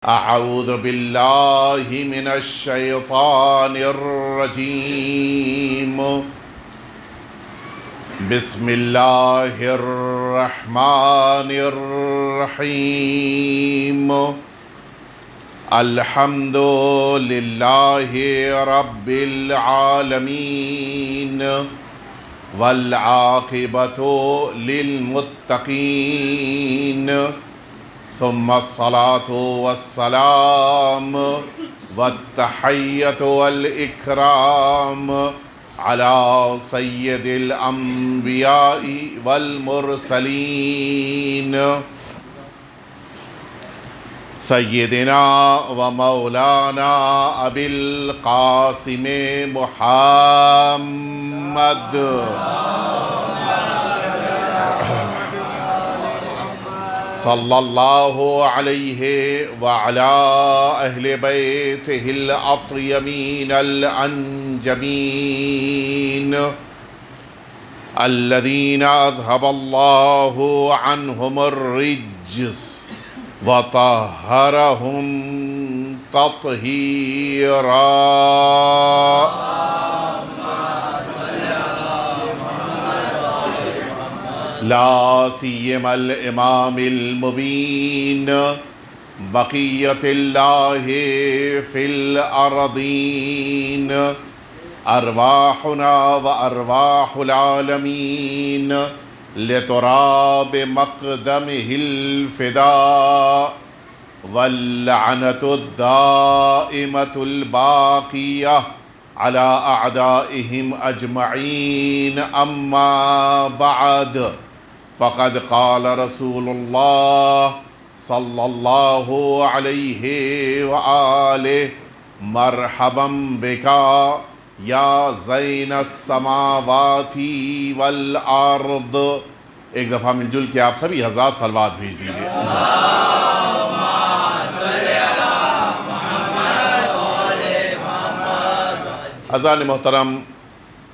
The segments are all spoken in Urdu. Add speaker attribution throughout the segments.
Speaker 1: اعوذ باللہ من الشیطان الرجیم بسم اللہ الرحمن الرحیم الحمد للہ رب العالمین والعاقبۃ للمتقین ثم الصلاة والسلام والتحية والإكرام على سيد الأنبياء والمرسلين سيدنا ومولانا أبي القاسم محمد صلی اللہ علیہ وعلی اہل بیتہ الاطیبین الانجمین الذین اذهب اللہ عنہم الرجس وطہرہم تطہیرا لا سیما الامام المبین بقیت اللہ فی الارضین ارواحنا و ارواح العالمین لتراب مقدمہ الفداء واللعنۃ الدائمۃ الباقیہ على اعدائہم اجمعین اما بعد فقد قال رسول اللہ صلی اللہ علیہ وآلہ مرحبا بکا یا زین السماوات والارض۔ ایک دفعہ مل جل کے آپ سبھی ہزار صلوات بھیج دیجئے۔ عزیزان محترم،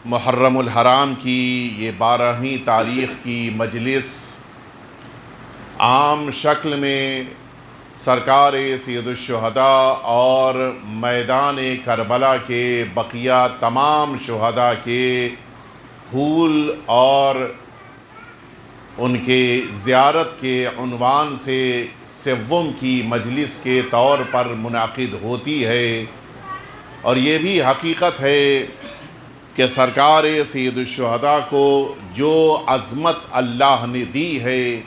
Speaker 1: محرم الحرام کی یہ 12ویں تاریخ کی مجلس عام شکل میں سرکار سید الشہداء اور میدان کربلا کے بقیہ تمام شہداء کے حول اور ان کے زیارت کے عنوان سے سوم کی مجلس کے طور پر منعقد ہوتی ہے، اور یہ بھی حقیقت ہے کہ سرکار سید الشہداء کو جو عظمت اللہ نے دی ہے،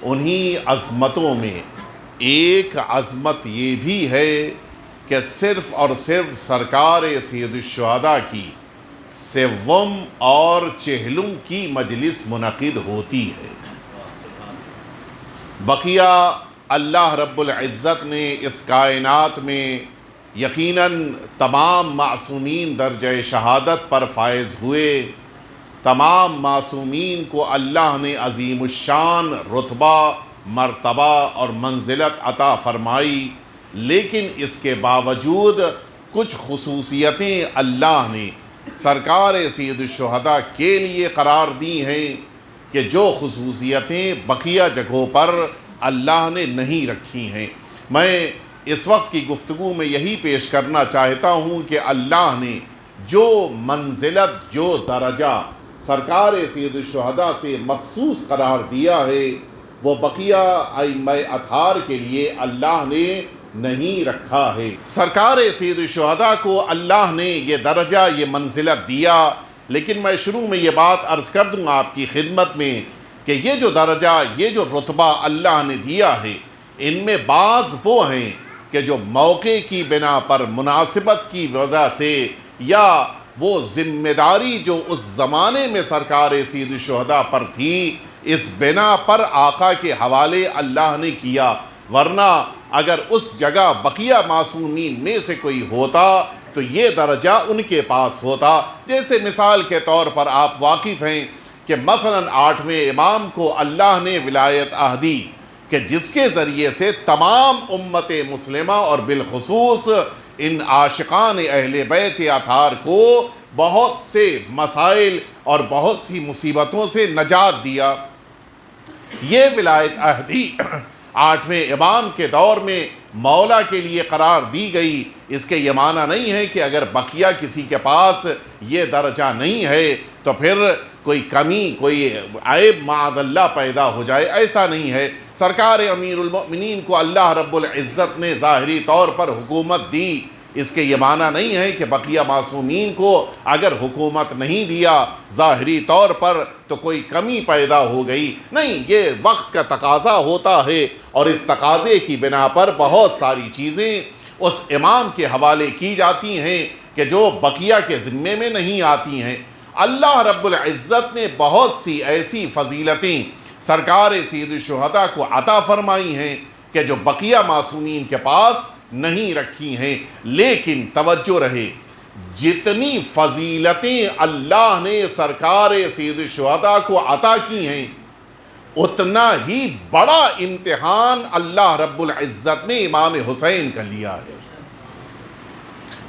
Speaker 1: انہی عظمتوں میں ایک عظمت یہ بھی ہے کہ صرف اور صرف سرکار سید الشہداء کی سوم اور چہلم کی مجلس منعقد ہوتی ہے۔ بقیہ اللہ رب العزت نے اس کائنات میں یقیناً تمام معصومین درجہ شہادت پر فائز ہوئے، تمام معصومین کو اللہ نے عظیم الشان رتبہ، مرتبہ اور منزلت عطا فرمائی، لیکن اس کے باوجود کچھ خصوصیتیں اللہ نے سرکار سید الشہداء کے لیے قرار دی ہیں کہ جو خصوصیتیں بقیہ جگہوں پر اللہ نے نہیں رکھی ہیں۔ میں اس وقت کی گفتگو میں یہی پیش کرنا چاہتا ہوں کہ اللہ نے جو منزلت، جو درجہ سرکار سید الشہداء سے مخصوص قرار دیا ہے، وہ بقیہ ائمہ اطہار کے لیے اللہ نے نہیں رکھا ہے۔ سرکار سید الشہداء کو اللہ نے یہ درجہ، یہ منزلت دیا، لیکن میں شروع میں یہ بات عرض کر دوں آپ کی خدمت میں کہ یہ جو درجہ، یہ جو رتبہ اللہ نے دیا ہے، ان میں بعض وہ ہیں کہ جو موقع کی بنا پر، مناسبت کی وجہ سے، یا وہ ذمہ داری جو اس زمانے میں سرکار سید الشہداء پر تھی، اس بنا پر آقا کے حوالے اللہ نے کیا، ورنہ اگر اس جگہ بقیہ معصومین میں سے کوئی ہوتا تو یہ درجہ ان کے پاس ہوتا۔ جیسے مثال کے طور پر آپ واقف ہیں کہ مثلاً 8ویں امام کو اللہ نے ولایت عہدی کہ جس کے ذریعے سے تمام امت مسلمہ اور بالخصوص ان عاشقان اہل بیت اطہار کو بہت سے مسائل اور بہت سی مصیبتوں سے نجات دیا۔ یہ ولایت عہدی 8ویں امام کے دور میں مولا کے لیے قرار دی گئی، اس کے یہ معنی نہیں ہے کہ اگر بقیہ کسی کے پاس یہ درجہ نہیں ہے تو پھر کوئی کمی، کوئی عیب معاذ اللہ پیدا ہو جائے، ایسا نہیں ہے۔ سرکار امیر المؤمنین کو اللہ رب العزت نے ظاہری طور پر حکومت دی، اس کے یہ معنی نہیں ہے کہ بقیہ معصومین کو اگر حکومت نہیں دیا ظاہری طور پر تو کوئی کمی پیدا ہو گئی، نہیں، یہ وقت کا تقاضا ہوتا ہے، اور اس تقاضے کی بنا پر بہت ساری چیزیں اس امام کے حوالے کی جاتی ہیں کہ جو بقیہ کے ذمے میں نہیں آتی ہیں۔ اللہ رب العزت نے بہت سی ایسی فضیلتیں سرکار سید الشہداء کو عطا فرمائی ہیں کہ جو بقیہ معصومین کے پاس نہیں رکھی ہیں، لیکن توجہ رہے، جتنی فضیلتیں اللہ نے سرکار سید الشہداء کو عطا کی ہیں اتنا ہی بڑا امتحان اللہ رب العزت نے امام حسین کا لیا ہے۔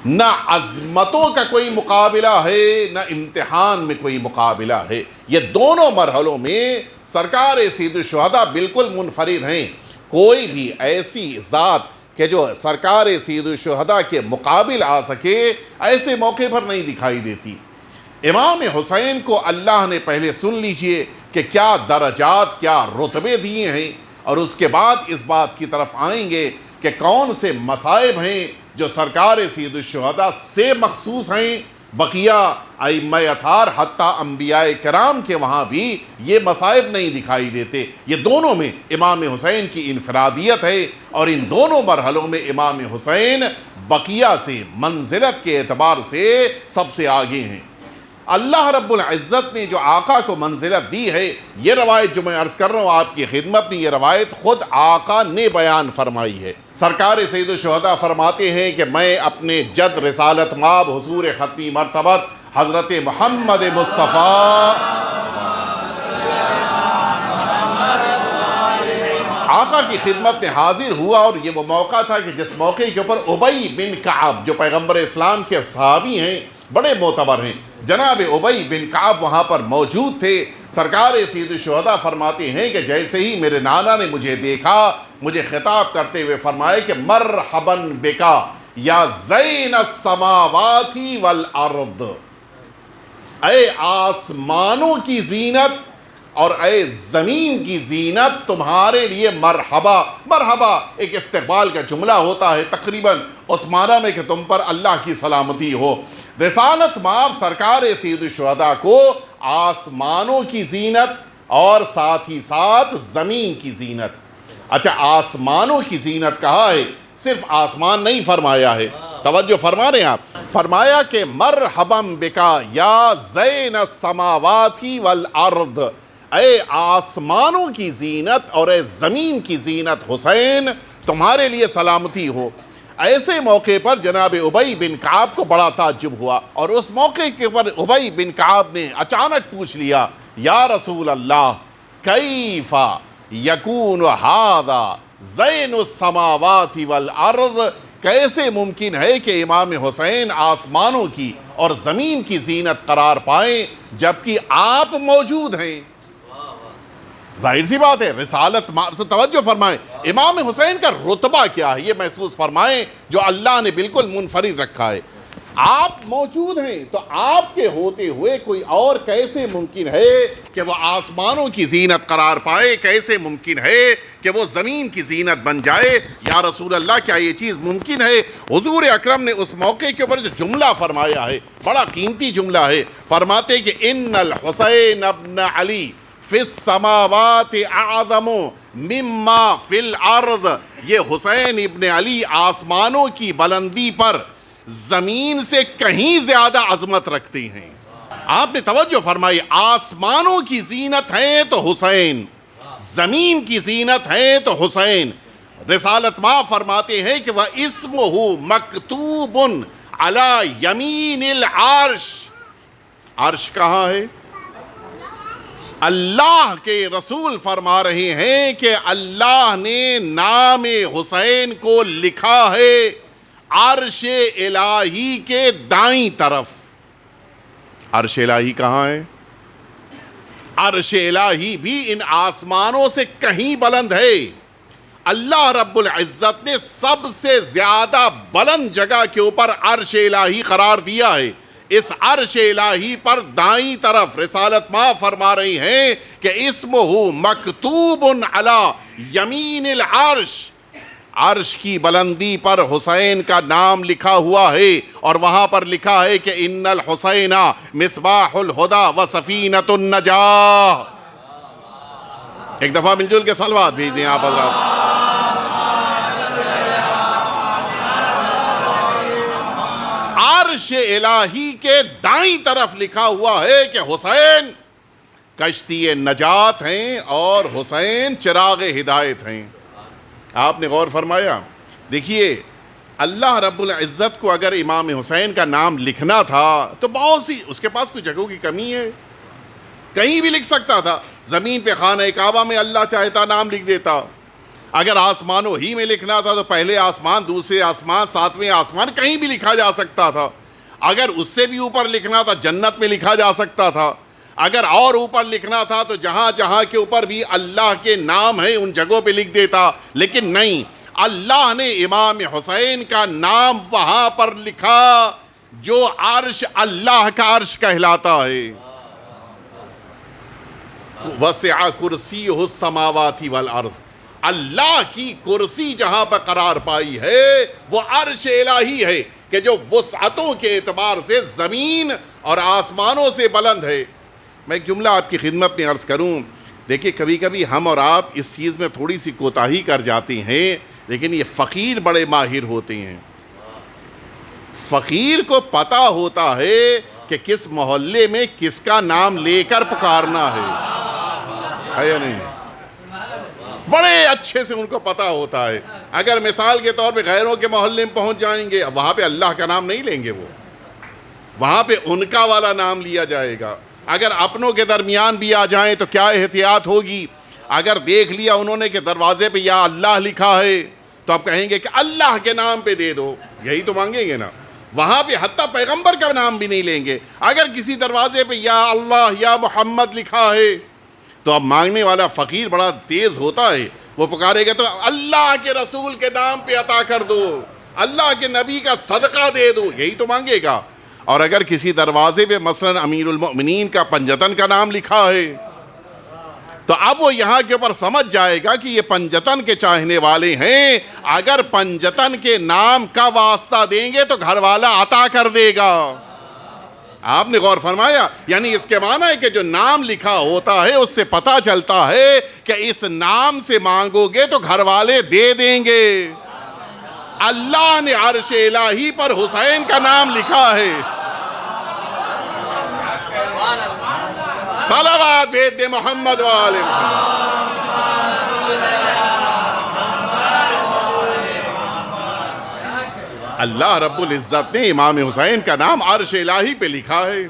Speaker 1: نہ عظمتوں کا کوئی مقابلہ ہے، نہ امتحان میں کوئی مقابلہ ہے، یہ دونوں مرحلوں میں سرکار سید الشہداء بالکل منفرد ہیں۔ کوئی بھی ایسی ذات کہ جو سرکار سید الشہداء کے مقابل آ سکے ایسے موقع پر نہیں دکھائی دیتی۔ امام حسین کو اللہ نے پہلے سن لیجئے کہ کیا درجات، کیا رتبے دیے ہیں، اور اس کے بعد اس بات کی طرف آئیں گے کہ کون سے مصائب ہیں جو سرکار سید الشہداء سے مخصوص ہیں۔ بقیہ ائمہ اطہار حتیٰ انبیاء کرام کے وہاں بھی یہ مصائب نہیں دکھائی دیتے۔ یہ دونوں میں امام حسین کی انفرادیت ہے، اور ان دونوں مرحلوں میں امام حسین بقیہ سے منزلت کے اعتبار سے سب سے آگے ہیں۔ اللہ رب العزت نے جو آقا کو منزلت دی ہے، یہ روایت جو میں عرض کر رہا ہوں آپ کی خدمت میں، یہ روایت خود آقا نے بیان فرمائی ہے۔ سرکار سید الشہداء فرماتے ہیں کہ میں اپنے جد رسالت مآب حضور ختمی مرتبت حضرت محمد مصطفیٰ آقا کی خدمت میں حاضر ہوا، اور یہ وہ موقع تھا کہ جس موقع کے اوپر ابی بن کعب جو پیغمبر اسلام کے صحابی ہیں، بڑے معتبر ہیں، جناب ابی بن کعب وہاں پر موجود تھے۔ سرکار سید الشہداء فرماتے ہیں کہ جیسے ہی میرے نانا نے مجھے دیکھا، مجھے خطاب کرتے ہوئے فرمائے کہ مرحباً بکا یا زین السماوات والارض، اے آسمانوں کی زینت اور اے زمین کی زینت، تمہارے لیے مرحبا۔ مرحبا ایک استقبال کا جملہ ہوتا ہے تقریباً اس معنی میں کہ تم پر اللہ کی سلامتی ہو۔ رسالت مآب سرکار سید الشہداء کو آسمانوں کی زینت اور ساتھ ہی ساتھ زمین کی زینت۔ اچھا، آسمانوں کی زینت کہا ہے، صرف آسمان نہیں فرمایا ہے، توجہ فرما رہے ہیں آپ، فرمایا کہ مرحباً بکا یا زین السماوات والارض، اے آسمانوں کی زینت اور اے زمین کی زینت حسین، تمہارے لیے سلامتی ہو۔ ایسے موقع پر جناب ابی بن کعب کو بڑا تعجب ہوا، اور اس موقع کے پر ابی بن کعب نے اچانک پوچھ لیا، یا رسول اللہ کیف یکون ھذا زین السماوات والارض، کیسے ممکن ہے کہ امام حسین آسمانوں کی اور زمین کی زینت قرار پائیں جبکہ آپ موجود ہیں؟ ظاہر سی بات ہے، رسالت سے توجہ فرمائیں، امام حسین کا رتبہ کیا ہے یہ محسوس فرمائیں جو اللہ نے بالکل منفرد رکھا ہے۔ آپ موجود ہیں تو آپ کے ہوتے ہوئے کوئی اور کیسے ممکن ہے کہ وہ آسمانوں کی زینت قرار پائے، کیسے ممکن ہے کہ وہ زمین کی زینت بن جائے؟ یا رسول اللہ کیا یہ چیز ممکن ہے؟ حضور اکرم نے اس موقع کے اوپر جو جملہ فرمایا ہے بڑا قیمتی جملہ ہے، فرماتے کہ ان الحسین ابن علی فی السماوات اعظم مما فی الارض، یہ حسین ابن علی آسمانوں کی بلندی پر زمین سے کہیں زیادہ عظمت رکھتے ہیں۔ آپ نے توجہ فرمائی، آسمانوں کی زینت ہے تو حسین، زمین کی زینت ہے تو حسین۔ رسالت مآب فرماتے ہیں کہ وَاسْمُهُ مَكْتُوبٌ عَلَى يَمِينِ الْعَرْشِ، عرش کہاں ہے؟ اللہ کے رسول فرما رہے ہیں کہ اللہ نے نام حسین کو لکھا ہے عرش الہی کے دائیں طرف۔ عرش الہی کہاں ہے؟ عرش الہی بھی ان آسمانوں سے کہیں بلند ہے۔ اللہ رب العزت نے سب سے زیادہ بلند جگہ کے اوپر عرش الہی قرار دیا ہے. اس عرش الہی پر دائیں طرف رسالت ماں فرما رہی ہیں کہ اسمہ مکتوب علی یمین العرش. عرش کی بلندی پر حسین کا نام لکھا ہوا ہے اور وہاں پر لکھا ہے کہ ان الحسین مصباح الہدی و سفینۃ النجاہ. ایک دفعہ مل جل کے صلوات بھیج دیں آپ حضرات. عرش الہی کے دائیں طرف لکھا ہوا ہے کہ حسین کشتی نجات ہیں اور حسین چراغ ہدایت ہیں. آپ نے غور فرمایا؟ دیکھیے اللہ رب العزت کو اگر امام حسین کا نام لکھنا تھا تو بہت سی اس کے پاس کوئی جگہوں کی کمی ہے، کہیں بھی لکھ سکتا تھا. زمین پہ خانہ کعبہ میں اللہ چاہتا نام لکھ دیتا. اگر آسمانوں ہی میں لکھنا تھا تو پہلے آسمان، دوسرے آسمان، ساتویں آسمان، کہیں بھی لکھا جا سکتا تھا. اگر اس سے بھی اوپر لکھنا تھا جنت میں لکھا جا سکتا تھا. اگر اور اوپر لکھنا تھا تو جہاں جہاں کے اوپر بھی اللہ کے نام ہے ان جگہوں پہ لکھ دیتا. لیکن نہیں، اللہ نے امام حسین کا نام وہاں پر لکھا جو عرش اللہ کا عرش کہلاتا ہے. وسع کرسیہ السماوات والارض. اللہ کی کرسی جہاں پر قرار پائی ہے وہ عرش الہی ہے کہ جو وسعتوں کے اعتبار سے زمین اور آسمانوں سے بلند ہے. میں ایک جملہ آپ کی خدمت میں عرض کروں. دیکھیں کبھی کبھی ہم اور آپ اس چیز میں تھوڑی سی کوتاہی کر جاتے ہیں، لیکن یہ فقیر بڑے ماہر ہوتے ہیں. فقیر کو پتہ ہوتا ہے کہ کس محلے میں کس کا نام لے کر پکارنا ہے یا نہیں؟ بڑے اچھے سے ان کو پتہ ہوتا ہے. اگر مثال کے طور پہ غیروں کے محلے میں پہنچ جائیں گے، وہاں پہ اللہ کا نام نہیں لیں گے، وہ وہاں پہ ان کا والا نام لیا جائے گا. اگر اپنوں کے درمیان بھی آ جائیں تو کیا احتیاط ہوگی؟ اگر دیکھ لیا انہوں نے کہ دروازے پہ یا اللہ لکھا ہے تو آپ کہیں گے کہ اللہ کے نام پہ دے دو، یہی تو مانگیں گے نا. وہاں پہ حتیٰ پیغمبر کا نام بھی نہیں لیں گے. اگر کسی دروازے پہ یا اللہ یا محمد لکھا ہے تو اب مانگنے والا فقیر بڑا تیز ہوتا ہے، وہ پکارے گا تو اللہ کے رسول کے نام پہ عطا کر دو، اللہ کے نبی کا صدقہ دے دو، یہی تو مانگے گا. اور اگر کسی دروازے پہ مثلا امیر المؤمنین کا پنجتن کا نام لکھا ہے تو اب وہ یہاں کے اوپر سمجھ جائے گا کہ یہ پنجتن کے چاہنے والے ہیں. اگر پنجتن کے نام کا واسطہ دیں گے تو گھر والا عطا کر دے گا. آپ نے غور فرمایا؟ یعنی اس کے معنی ہے کہ جو نام لکھا ہوتا ہے اس سے پتہ چلتا ہے کہ اس نام سے مانگو گے تو گھر والے دے دیں گے. اللہ نے عرش الہی پر حسین کا نام لکھا ہے. صلوات بھیج دے محمد و آل محمد. اللہ رب العزت نے امام حسین کا نام عرش الہی پہ لکھا ہے.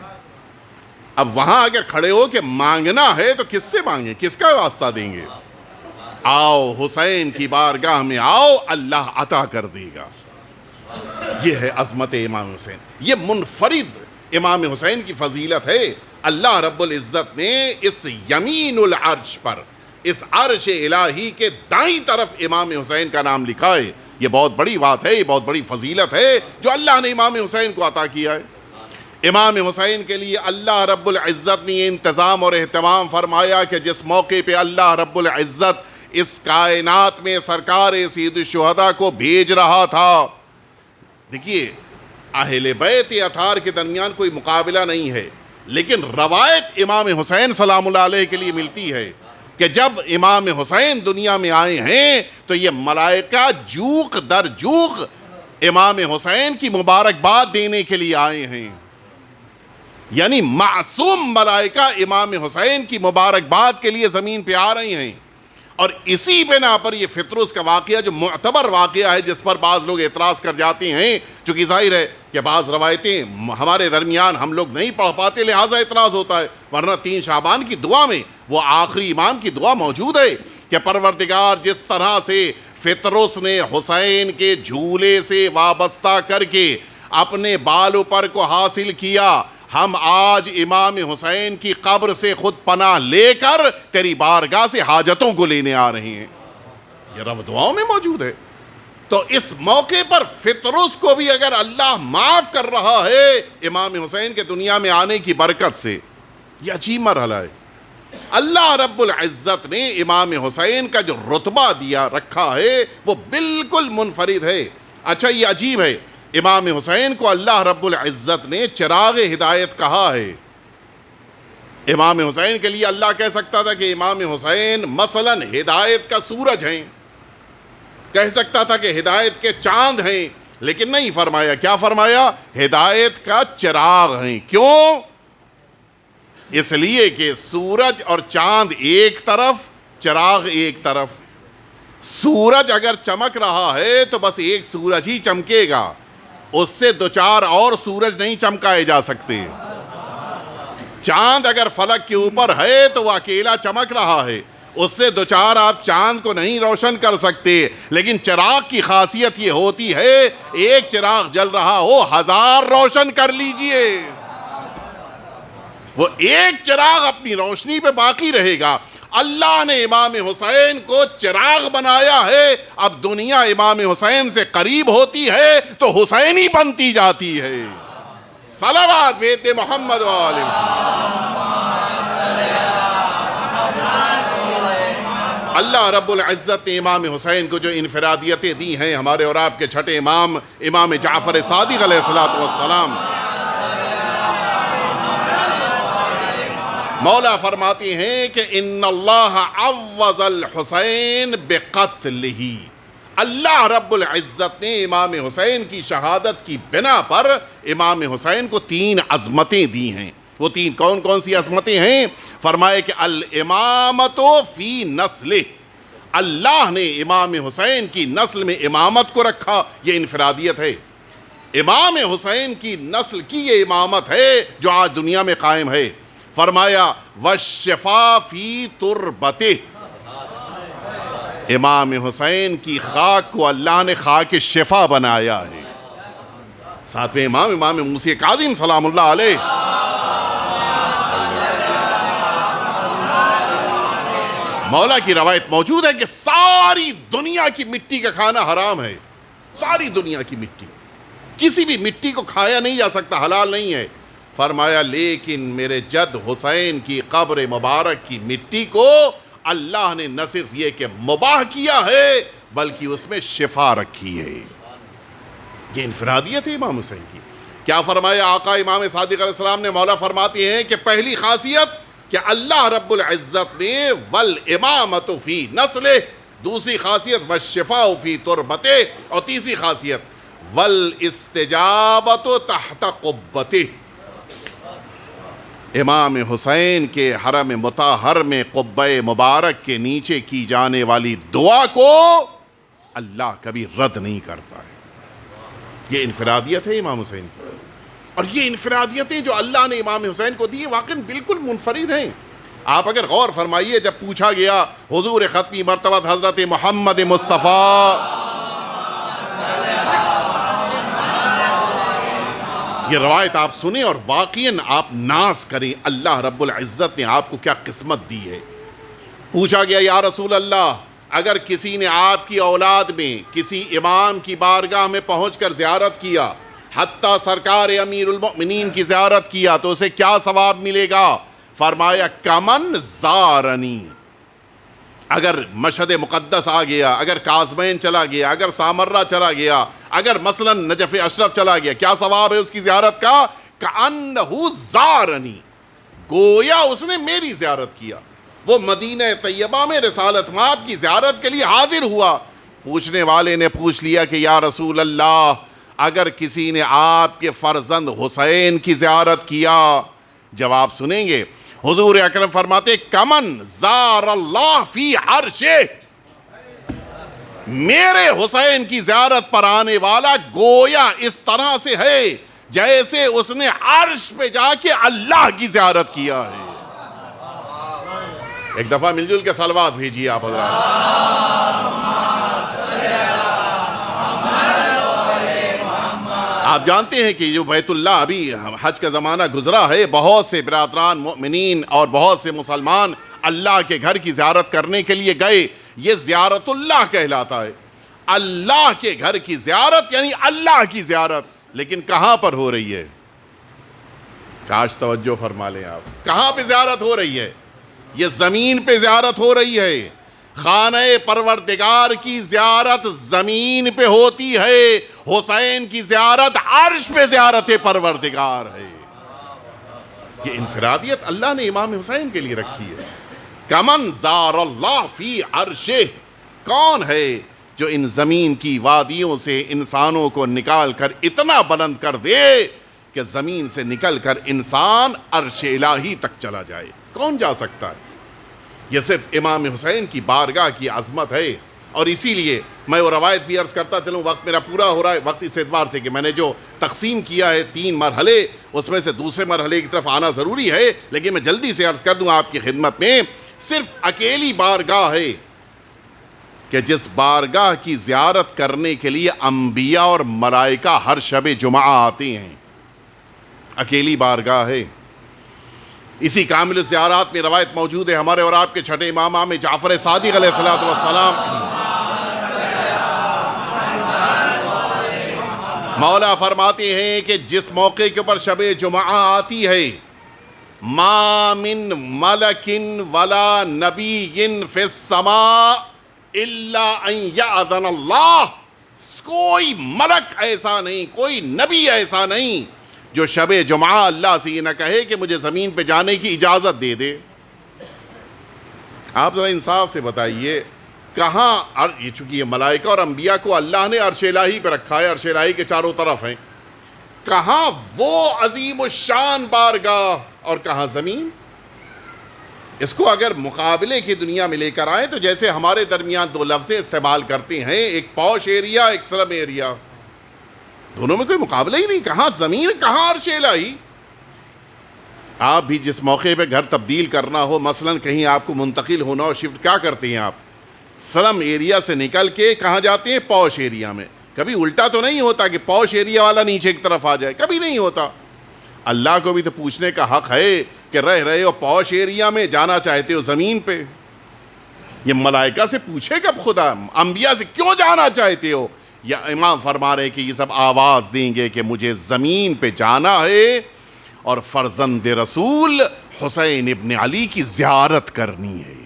Speaker 1: اب وہاں اگر کھڑے ہو کہ مانگنا ہے تو کس سے مانگیں، کس کا واسطہ دیں گے؟ آؤ حسین کی بارگاہ میں آؤ، اللہ عطا کر دے گا. یہ ہے عظمت امام حسین، یہ منفرد امام حسین کی فضیلت ہے. اللہ رب العزت نے اس یمین العرش پر، اس عرش الہی کے دائیں طرف امام حسین کا نام لکھا ہے. یہ بہت بڑی بات ہے، یہ بہت بڑی فضیلت ہے جو اللہ نے امام حسین کو عطا کیا ہے. امام حسین کے لیے اللہ رب العزت نے یہ انتظام اور اہتمام فرمایا کہ جس موقع پہ اللہ رب العزت اس کائنات میں سرکار سید الشہداء کو بھیج رہا تھا. دیکھیے اہل بیت اطہار کے درمیان کوئی مقابلہ نہیں ہے، لیکن روایت امام حسین سلام اللہ علیہ کے لیے ملتی ہے کہ جب امام حسین دنیا میں آئے ہیں تو یہ ملائکہ جوق در جوق امام حسین کی مبارکباد دینے کے لیے آئے ہیں. یعنی معصوم ملائکہ امام حسین کی مبارکباد کے لیے زمین پہ آ رہی ہیں. اور اسی بنا پر یہ فطرس کا واقعہ جو معتبر واقعہ ہے، جس پر بعض لوگ اعتراض کر جاتے ہیں، چونکہ ظاہر ہے کہ بعض روایتیں ہمارے درمیان ہم لوگ نہیں پڑھ پاتے لہٰذا اعتراض ہوتا ہے، ورنہ 3 شعبان کی دعا میں وہ آخری امام کی دعا موجود ہے کہ پروردگار جس طرح سے فطرس نے حسین کے جھولے سے وابستہ کر کے اپنے بالوں پر کو حاصل کیا، ہم آج امام حسین کی قبر سے خود پناہ لے کر تیری بارگاہ سے حاجتوں کو لینے آ رہے ہیں. یہ رب دعاؤں میں موجود ہے۔ تو اس موقع پر فطرس کو بھی اگر اللہ معاف کر رہا ہے امام حسین کے دنیا میں آنے کی برکت سے، یہ عجیب مرحلہ ہے۔ اللہ رب العزت نے امام حسین کا جو رتبہ دیا رکھا ہے وہ بالکل منفرد ہے۔ اچھا یہ عجیب ہے، امام حسین کو اللہ رب العزت نے چراغ ہدایت کہا ہے۔ امام حسین کے لیے اللہ کہہ سکتا تھا کہ امام حسین مثلا ہدایت کا سورج ہیں، کہہ سکتا تھا کہ ہدایت کے چاند ہیں، لیکن نہیں فرمایا۔ کیا فرمایا؟ ہدایت کا چراغ ہیں۔ کیوں؟ اس لیے کہ سورج اور چاند ایک طرف، چراغ ایک طرف۔ سورج اگر چمک رہا ہے تو بس ایک سورج ہی چمکے گا، اس سے دو چار اور سورج نہیں چمکائے جا سکتے۔ چاند اگر فلک کے اوپر ہے تو وہ اکیلا چمک رہا ہے، اس سے دو چار آپ چاند کو نہیں روشن کر سکتے۔ لیکن چراغ کی خاصیت یہ ہوتی ہے ایک چراغ جل رہا ہو 1000 روشن کر لیجئے، وہ ایک چراغ اپنی روشنی پہ باقی رہے گا۔ اللہ نے امام حسین کو چراغ بنایا ہے، اب دنیا امام حسین سے قریب ہوتی ہے تو حسینی بنتی جاتی ہے۔ صلوات بیت محمد والے۔ اللہ رب العزت نے امام حسین کو جو انفرادیتیں دی ہیں، ہمارے اور آپ کے چھٹے امام امام جعفر صادق علیہ الصلوۃ والسلام، مولا فرماتی ہیں کہ ان اللہ عوض الحسین بقتلہ، اللہ رب العزت نے امام حسین کی شہادت کی بنا پر امام حسین کو 3 عظمتیں دی ہیں۔ وہ 3 کون کون سی عظمتیں ہیں؟ فرمائے کہ الامامت فی نسلہ، اللہ نے امام حسین کی نسل میں امامت کو رکھا، یہ انفرادیت ہے۔ امام حسین کی نسل کی یہ امامت ہے جو آج دنیا میں قائم ہے۔ فرمایا والشفا فی تربتہ، امام حسین کی خاک کو اللہ نے خاک شفا بنایا ہے۔ ساتویں امام موسی کاظم سلام اللہ علیہ، مولا کی روایت موجود ہے کہ ساری دنیا کی مٹی کا کھانا حرام ہے، ساری دنیا کی مٹی، کسی بھی مٹی کو کھایا نہیں جا سکتا، حلال نہیں ہے۔ فرمایا لیکن میرے جد حسین کی قبر مبارک کی مٹی کو اللہ نے نہ صرف یہ کہ مباح کیا ہے بلکہ اس میں شفا رکھی ہے۔ یہ انفرادیت ہے امام حسین کی۔ کیا فرمایا آقا امام صادق علیہ السلام نے؟ مولا فرماتے ہیں کہ پہلی خاصیت کہ اللہ رب العزت نے والامامت فی نسلہ، دوسری خاصیت والشفاء فی تربتہ، اور تیسری خاصیت والاستجابت تحت قبتہ، امام حسین کے حرم مطہر میں قبہ مبارک کے نیچے کی جانے والی دعا کو اللہ کبھی رد نہیں کرتا ہے۔ یہ انفرادیت ہے امام حسین کی، اور یہ انفرادیتیں جو اللہ نے امام حسین کو دی واقعاً بالکل منفرد ہیں۔ آپ اگر غور فرمائیے، جب پوچھا گیا حضور ختمی مرتبہ حضرت محمد مصطفیٰ، یہ روایت آپ سنیں اور واقعاً آپ ناز کریں اللہ رب العزت نے آپ کو کیا قسمت دی ہے۔ پوچھا گیا یا رسول اللہ، اگر کسی نے آپ کی اولاد میں کسی امام کی بارگاہ میں پہنچ کر زیارت کیا، حتیٰ سرکار امیر المؤمنین کی زیارت کیا، تو اسے کیا ثواب ملے گا؟ فرمایا کمن زارنی، اگر مشہد مقدس آ گیا، اگر کاظمین چلا گیا، اگر سامرہ چلا گیا، اگر مثلا نجف اشرف چلا گیا، کیا ثواب ہے اس کی زیارت کا؟ کأنہ زارنی، گویا اس نے میری زیارت کیا۔ وہ مدینہ طیبہ میں رسالت مآب کی زیارت کے لیے حاضر ہوا۔ پوچھنے والے نے پوچھ لیا کہ یا رسول اللہ، اگر کسی نے آپ کے فرزند حسین کی زیارت کیا، جواب سنیں گے۔ حضور اکرم فرماتے کمن زار اللہ فی عرشہ، میرے حسین کی زیارت پر آنے والا گویا اس طرح سے ہے جیسے اس نے عرش پہ جا کے اللہ کی زیارت کیا ہے۔ ایک دفعہ مل جل کے صلوات بھیجیے آپ حضرات۔ آپ جانتے ہیں کہ جو بیت اللہ ابھی حج کا زمانہ گزرا ہے، بہت سے برادران مؤمنین اور بہت سے مسلمان اللہ کے گھر کی زیارت کرنے کے لیے گئے، یہ زیارت اللہ کہلاتا ہے. اللہ کے گھر کی زیارت یعنی اللہ کی زیارت. لیکن کہاں پر ہو رہی ہے؟ کاش توجہ فرما لیں آپ. کہاں پہ زیارت ہو رہی ہے؟ یہ زمین پہ زیارت ہو رہی ہے. خانہ پروردگار کی زیارت زمین پہ ہوتی ہے. حسین کی زیارت عرش پہ زیارت پروردگار ہے. یہ انفرادیت اللہ نے امام حسین کے لیے رکھی ہے. کمن زار اللہ فی عرشہ، کون ہے جو ان زمین کی وادیوں سے انسانوں کو نکال کر اتنا بلند کر دے کہ زمین سے نکل کر انسان عرش الہی تک چلا جائے؟ کون جا سکتا ہے؟ یہ صرف امام حسین کی بارگاہ کی عظمت ہے. اور اسی لیے میں وہ روایت بھی عرض کرتا چلوں، وقت میرا پورا ہو رہا ہے. وقت اس اعتبار سے کہ میں نے جو تقسیم کیا ہے 3 مرحلے، اس میں سے دوسرے مرحلے کی طرف آنا ضروری ہے، لیکن میں جلدی سے عرض کر دوں آپ کی خدمت میں. صرف اکیلی بارگاہ ہے کہ جس بارگاہ کی زیارت کرنے کے لیے انبیاء اور ملائکہ ہر شب جمعہ آتے ہیں. اکیلی بارگاہ ہے. اسی کامل الزیارات میں روایت موجود ہے ہمارے اور آپ کے چھٹے امام میں جعفر صادق علیہ السلام مولا فرماتے ہیں کہ جس موقع کے اوپر شب جمعہ آتی ہے، ما من ملک ولا نبی فی السماء الا ان یأذن اللہ، کوئی ملک ایسا نہیں، کوئی نبی ایسا نہیں جو شب جمعہ اللہ سے یہ نہ کہے کہ مجھے زمین پہ جانے کی اجازت دے دے. آپ ذرا انصاف سے بتائیے کہاں، یہ چونکہ یہ ملائکہ اور انبیاء کو اللہ نے عرش الہی پہ رکھا ہے، عرش الہی کے چاروں طرف ہیں، کہاں وہ عظیم الشان بارگاہ اور کہاں زمین؟ اس کو اگر مقابلے کی دنیا میں لے کر آئیں تو جیسے ہمارے درمیان 2 لفظیں استعمال کرتے ہیں، ایک پوش ایریا، ایک سلم ایریا، دونوں میں کوئی مقابلہ ہی نہیں. کہاں زمین، کہاں عرش الہی. آپ بھی جس موقع پہ گھر تبدیل کرنا ہو، مثلا کہیں آپ کو منتقل ہونا ہو، شفٹ، کیا کرتے ہیں آپ؟ سلم ایریا سے نکل کے کہاں جاتے ہیں؟ پوش ایریا میں. کبھی الٹا تو نہیں ہوتا کہ پوش ایریا والا نیچے کی طرف آ جائے، کبھی نہیں ہوتا. اللہ کو بھی تو پوچھنے کا حق ہے کہ رہ رہے ہو پوش ایریا میں، جانا چاہتے ہو زمین پہ. یہ ملائکہ سے پوچھے کب خدا؟ انبیاء سے کیوں جانا چاہتے ہو؟ یا امام فرما رہے ہیں کہ یہ سب آواز دیں گے کہ مجھے زمین پہ جانا ہے اور فرزند رسول حسین ابن علی کی زیارت کرنی ہے.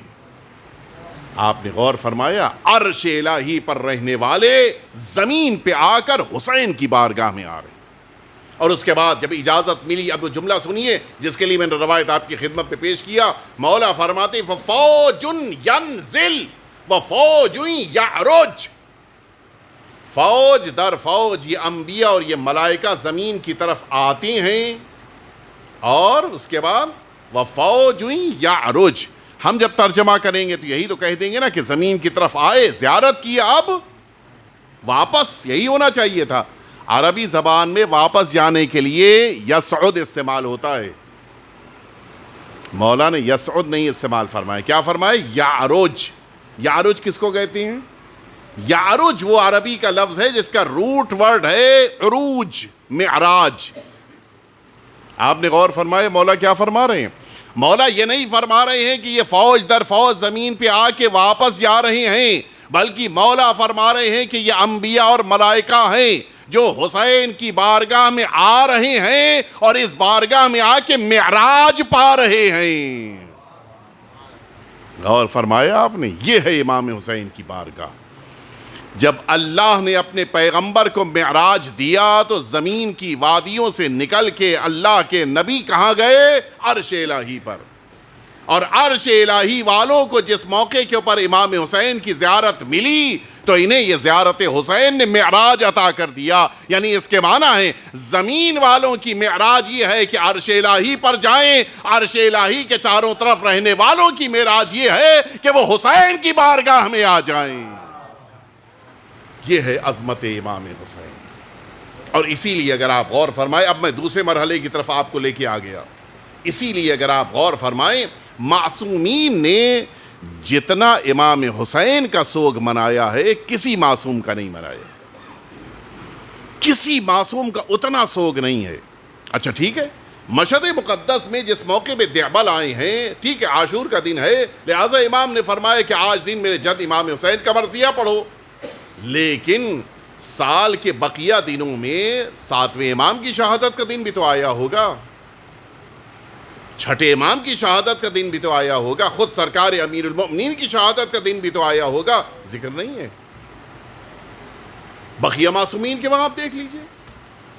Speaker 1: آپ نے غور فرمایا، عرش الہی پر رہنے والے زمین پہ آ کر حسین کی بارگاہ میں آ رہے ہیں. اور اس کے بعد جب اجازت ملی، اب وہ جملہ سنیے جس کے لیے میں نے روایت آپ کی خدمت پہ پیش کیا. مولا فرماتے فَفَوْجٌ يَنزِلْ وَفَوْجٌ يَعْرُجْ، فوج در فوج یہ انبیاء اور یہ ملائکہ زمین کی طرف آتے ہیں، اور اس کے بعد وَفَوْجٌ يَعْرُجْ. ہم جب ترجمہ کریں گے تو یہی تو کہہ دیں گے نا کہ زمین کی طرف آئے، زیارت کی، اب واپس، یہی ہونا چاہیے تھا. عربی زبان میں واپس جانے کے لیے یسعد استعمال ہوتا ہے. مولا نے یسعد نہیں استعمال فرمایا، کیا فرمایا؟ یعرج. یعرج کس کو کہتے ہیں؟ یعرج وہ عربی کا لفظ ہے جس کا روٹ ورڈ ہے عروج، معراج. آپ نے غور فرمایا مولا کیا فرما رہے ہیں؟ مولا یہ نہیں فرما رہے ہیں کہ یہ فوج در فوج زمین پہ آ کے واپس جا رہے ہیں، بلکہ مولا فرما رہے ہیں کہ یہ انبیاء اور ملائکہ ہیں جو حسین کی بارگاہ میں آ رہے ہیں اور اس بارگاہ میں آ کے معراج پا رہے ہیں. غور فرمایا آپ نے؟ یہ ہے امام حسین کی بارگاہ. جب اللہ نے اپنے پیغمبر کو معراج دیا تو زمین کی وادیوں سے نکل کے اللہ کے نبی کہاں گئے؟ عرش الہی پر. اور عرش الہی والوں کو جس موقع کے اوپر امام حسین کی زیارت ملی تو انہیں یہ زیارت حسین نے معراج عطا کر دیا. یعنی اس کے معنی ہے زمین والوں کی معراج یہ ہے کہ عرش الہی پر جائیں، عرش الہی کے چاروں طرف رہنے والوں کی معراج یہ ہے کہ وہ حسین کی بارگاہ میں آ جائیں. یہ ہے عظمت امام حسین. اور اسی لیے اگر آپ غور فرمائیں، اب میں دوسرے مرحلے کی طرف آپ کو لے کے آ گیا. اسی لیے اگر آپ غور فرمائیں، معصومین نے جتنا امام حسین کا سوگ منایا ہے کسی معصوم کا نہیں منایا. کسی معصوم کا اتنا سوگ نہیں ہے. اچھا ٹھیک ہے، مشہد مقدس میں جس موقع پہ دیعبل آئے ہیں، ٹھیک ہے عاشور کا دن ہے، لہٰذا امام نے فرمایا کہ آج دن میرے جد امام حسین کا مرثیہ پڑھو، لیکن سال کے بقیہ دنوں میں 7ویں امام کی شہادت کا دن بھی تو آیا ہوگا، 6ٹھے امام کی شہادت کا دن بھی تو آیا ہوگا، خود سرکار امیر المؤمنین کی شہادت کا دن بھی تو آیا ہوگا، ذکر نہیں ہے۔ بقیہ معصومین کے وہاں آپ دیکھ لیجئے،